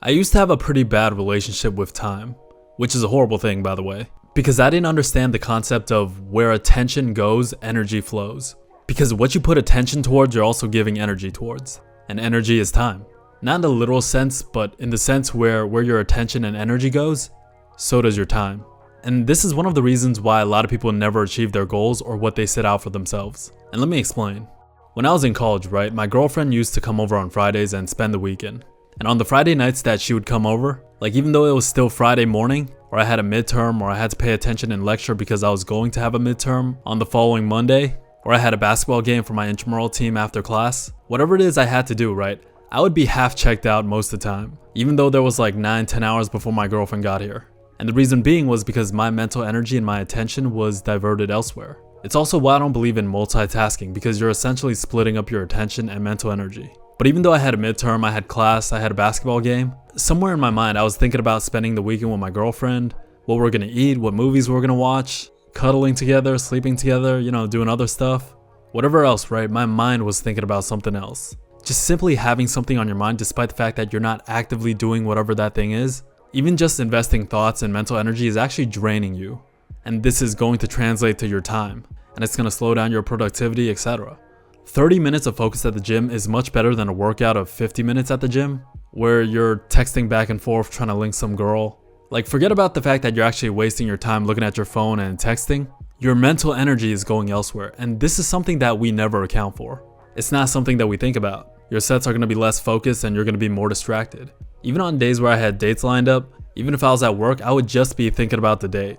I used to have a pretty bad relationship with time, which is a horrible thing, by the way, because I didn't understand the concept of where attention goes, energy flows. Because what you put attention towards, you're also giving energy towards. And energy is time. Not in the literal sense, but in the sense where your attention and energy goes, so does your time. And this is one of the reasons why a lot of people never achieve their goals or what they set out for themselves. And let me explain. When I was in college, right, my girlfriend used to come over on Fridays and spend the weekend. And on the Friday nights that she would come over, like even though it was still Friday morning, or I had a midterm, or I had to pay attention in lecture because I was going to have a midterm on the following Monday, or I had a basketball game for my intramural team after class, whatever it is I had to do, right, I would be half checked out most of the time, even though there was like 9-10 hours before my girlfriend got here. And the reason being was because my mental energy and my attention was diverted elsewhere. It's also why I don't believe in multitasking, because you're essentially splitting up your attention and mental energy. But even though I had a midterm, I had class, I had a basketball game, somewhere in my mind I was thinking about spending the weekend with my girlfriend, what we're gonna eat, what movies we're gonna watch, cuddling together, sleeping together, doing other stuff. Whatever else, right? My mind was thinking about something else. Just simply having something on your mind despite the fact that you're not actively doing whatever that thing is, even just investing thoughts and mental energy is actually draining you. And this is going to translate to your time, and it's gonna slow down your productivity, etc. 30 minutes of focus at the gym is much better than a workout of 50 minutes at the gym, where you're texting back and forth trying to link some girl. Like, forget about the fact that you're actually wasting your time looking at your phone and texting. Your mental energy is going elsewhere, and this is something that we never account for. It's not something that we think about. Your sets are going to be less focused and you're going to be more distracted. Even on days where I had dates lined up, even if I was at work, I would just be thinking about the date.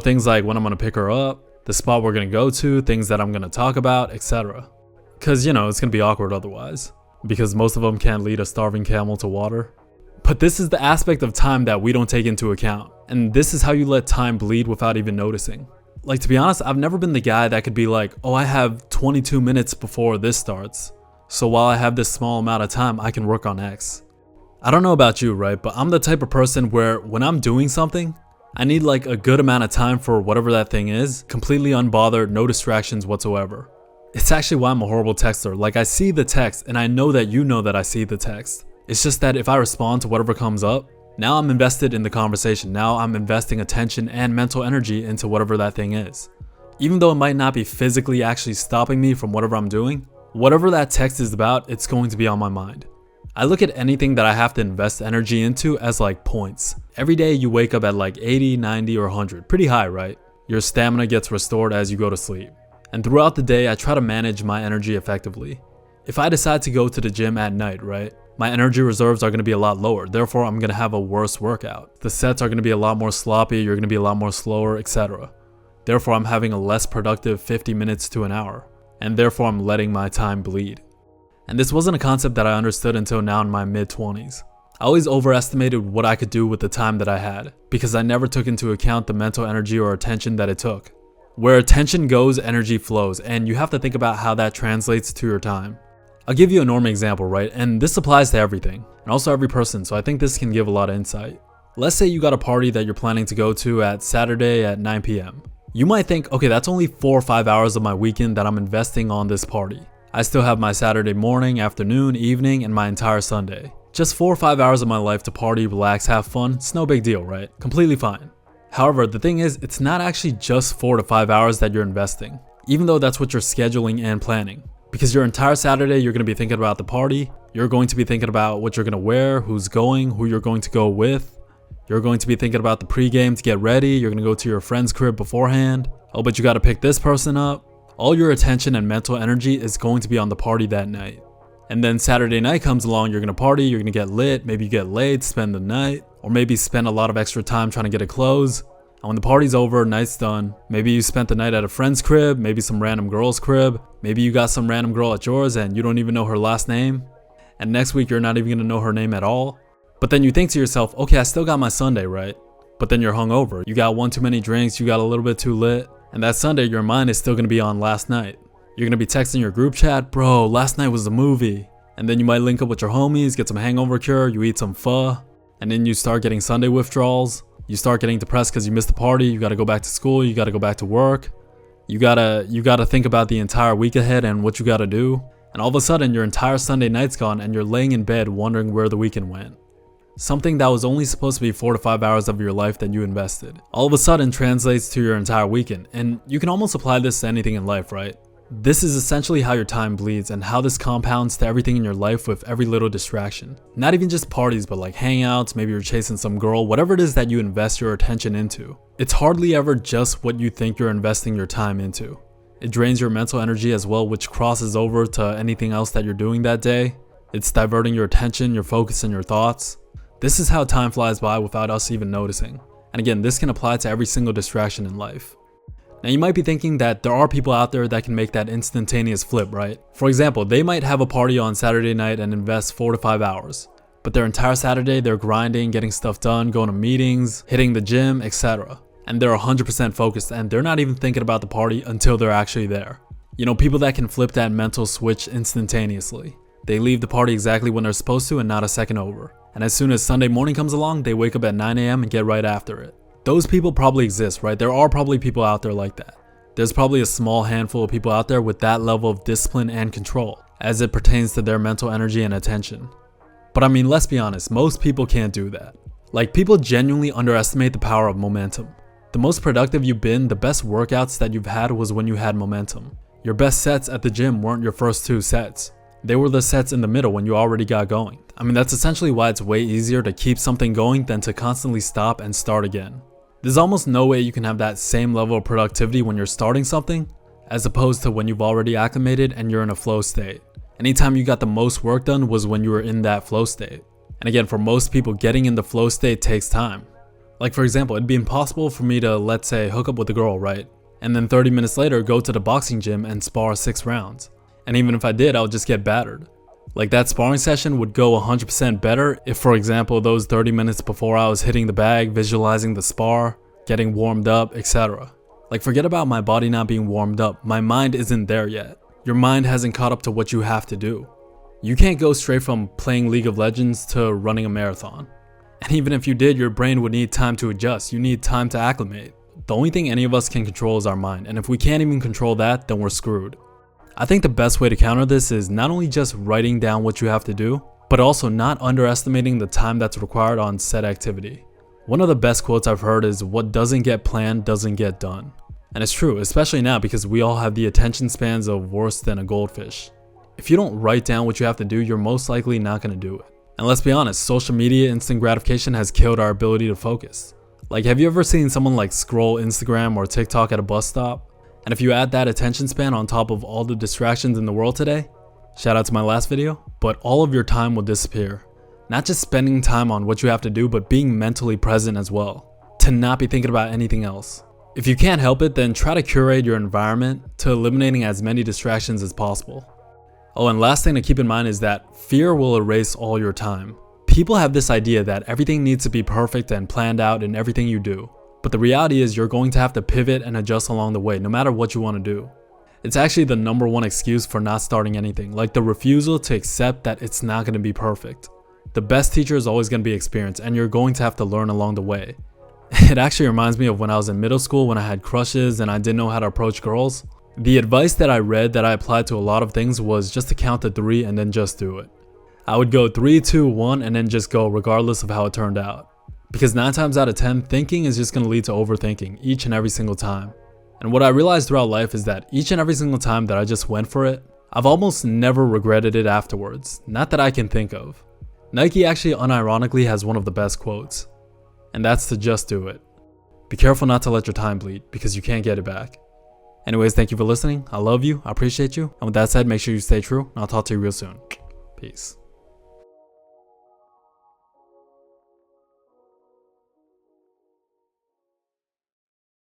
Things like when I'm going to pick her up, the spot we're going to go to, things that I'm going to talk about, etc. Because, it's going to be awkward otherwise, because most of them can't lead a starving camel to water. But this is the aspect of time that we don't take into account, and this is how you let time bleed without even noticing. Like, to be honest, I've never been the guy that could be like, oh, I have 22 minutes before this starts, so while I have this small amount of time, I can work on X. I don't know about you, right, but I'm the type of person where when I'm doing something, I need like a good amount of time for whatever that thing is, completely unbothered, no distractions whatsoever. It's actually why I'm a horrible texter. Like, I see the text and I know that you know that I see the text. It's just that if I respond to whatever comes up, now I'm invested in the conversation. Now I'm investing attention and mental energy into whatever that thing is. Even though it might not be physically actually stopping me from whatever I'm doing, whatever that text is about, it's going to be on my mind. I look at anything that I have to invest energy into as like points. Every day you wake up at like 80, 90, or 100. Pretty high, right? Your stamina gets restored as you go to sleep. And throughout the day, I try to manage my energy effectively. If I decide to go to the gym at night, right, my energy reserves are going to be a lot lower. Therefore, I'm going to have a worse workout. The sets are going to be a lot more sloppy. You're going to be a lot more slower, etc. Therefore, I'm having a less productive 50 minutes to an hour. And therefore, I'm letting my time bleed. And this wasn't a concept that I understood until now in my mid-20s. I always overestimated what I could do with the time that I had, because I never took into account the mental energy or attention that it took. Where attention goes, energy flows, and you have to think about how that translates to your time. I'll give you a normal example, right? And this applies to everything, and also every person, so I think this can give a lot of insight. Let's say you got a party that you're planning to go to at Saturday at 9 p.m. You might think, okay, that's only 4 or 5 hours of my weekend that I'm investing on this party. I still have my Saturday morning, afternoon, evening, and my entire Sunday. Just 4 or 5 hours of my life to party, relax, have fun. It's no big deal, right? Completely fine. However, the thing is, it's not actually just 4 to 5 hours that you're investing, even though that's what you're scheduling and planning. Because your entire Saturday, you're going to be thinking about the party. You're going to be thinking about what you're going to wear, who's going, who you're going to go with. You're going to be thinking about the pregame to get ready. You're going to go to your friend's crib beforehand. Oh, but you got to pick this person up. All your attention and mental energy is going to be on the party that night. And then Saturday night comes along, you're going to party, you're going to get lit, maybe you get laid, spend the night, or maybe spend a lot of extra time trying to get a clothes. And when the party's over, night's done, maybe you spent the night at a friend's crib, maybe some random girl's crib, maybe you got some random girl at yours and you don't even know her last name. And next week you're not even going to know her name at all. But then you think to yourself, okay, I still got my Sunday, right? But then you're hungover. You got one too many drinks, you got a little bit too lit. And that Sunday, your mind is still going to be on last night. You're going to be texting your group chat, bro, last night was the movie. And then you might link up with your homies, get some hangover cure, you eat some pho. And then you start getting Sunday withdrawals. You start getting depressed because you missed the party. You got to go back to school. You got to go back to work. You gotta think about the entire week ahead and what you got to do. And all of a sudden, your entire Sunday night's gone and you're laying in bed wondering where the weekend went. Something that was only supposed to be 4 to 5 hours of your life that you invested, all of a sudden translates to your entire weekend. And you can almost apply this to anything in life, right? This is essentially how your time bleeds and how this compounds to everything in your life with every little distraction. Not even just parties, but like hangouts, maybe you're chasing some girl, whatever it is that you invest your attention into. It's hardly ever just what you think you're investing your time into. It drains your mental energy as well, which crosses over to anything else that you're doing that day. It's diverting your attention, your focus, and your thoughts. This is how time flies by without us even noticing. And again, this can apply to every single distraction in life. Now you might be thinking that there are people out there that can make that instantaneous flip, right? For example, they might have a party on Saturday night and invest 4 to 5 hours. But their entire Saturday, they're grinding, getting stuff done, going to meetings, hitting the gym, etc. And they're 100% focused and they're not even thinking about the party until they're actually there. You know, people that can flip that mental switch instantaneously. They leave the party exactly when they're supposed to and not a second over. And as soon as Sunday morning comes along, they wake up at 9 a.m. and get right after it. Those people probably exist, right? There are probably people out there like that. There's probably a small handful of people out there with that level of discipline and control as it pertains to their mental energy and attention. But I mean, let's be honest, most people can't do that. Like, people genuinely underestimate the power of momentum. The most productive you've been, the best workouts that you've had was when you had momentum. Your best sets at the gym weren't your first 2 sets. They were the sets in the middle when you already got going. I mean, that's essentially why it's way easier to keep something going than to constantly stop and start again. There's almost no way you can have that same level of productivity when you're starting something, as opposed to when you've already acclimated and you're in a flow state. Anytime you got the most work done was when you were in that flow state. And again, for most people, getting in the flow state takes time. Like, for example, it'd be impossible for me to, let's say, hook up with a girl, right? And then 30 minutes later, go to the boxing gym and spar 6 rounds. And even if I did, I would just get battered. Like, that sparring session would go 100% better if, for example, those 30 minutes before I was hitting the bag, visualizing the spar, getting warmed up, etc. Like, forget about my body not being warmed up. My mind isn't there yet. Your mind hasn't caught up to what you have to do. You can't go straight from playing League of Legends to running a marathon. And even if you did, your brain would need time to adjust. You need time to acclimate. The only thing any of us can control is our mind. And if we can't even control that, then we're screwed. I think the best way to counter this is not only just writing down what you have to do, but also not underestimating the time that's required on said activity. One of the best quotes I've heard is, "What doesn't get planned doesn't get done." And it's true, especially now because we all have the attention spans of worse than a goldfish. If you don't write down what you have to do, you're most likely not going to do it. And let's be honest, social media instant gratification has killed our ability to focus. Like, have you ever seen someone like scroll Instagram or TikTok at a bus stop? And if you add that attention span on top of all the distractions in the world today, shout out to my last video, but all of your time will disappear. Not just spending time on what you have to do, but being mentally present as well, to not be thinking about anything else. If you can't help it, then try to curate your environment to eliminating as many distractions as possible. Oh, and last thing to keep in mind is that fear will erase all your time. People have this idea that everything needs to be perfect and planned out in everything you do. But the reality is you're going to have to pivot and adjust along the way, no matter what you want to do. It's actually the #1 excuse for not starting anything, like the refusal to accept that it's not going to be perfect. The best teacher is always going to be experience, and you're going to have to learn along the way. It actually reminds me of when I was in middle school when I had crushes and I didn't know how to approach girls. The advice that I read that I applied to a lot of things was just to count to 3 and then just do it. I would go 3, 2, 1 and then just go regardless of how it turned out. Because 9 times out of 10, thinking is just going to lead to overthinking each and every single time. And what I realized throughout life is that each and every single time that I just went for it, I've almost never regretted it afterwards. Not that I can think of. Nike actually unironically has one of the best quotes. And that's to just do it. Be careful not to let your time bleed because you can't get it back. Anyways, thank you for listening. I love you. I appreciate you. And with that said, make sure you stay true. And I'll talk to you real soon. Peace.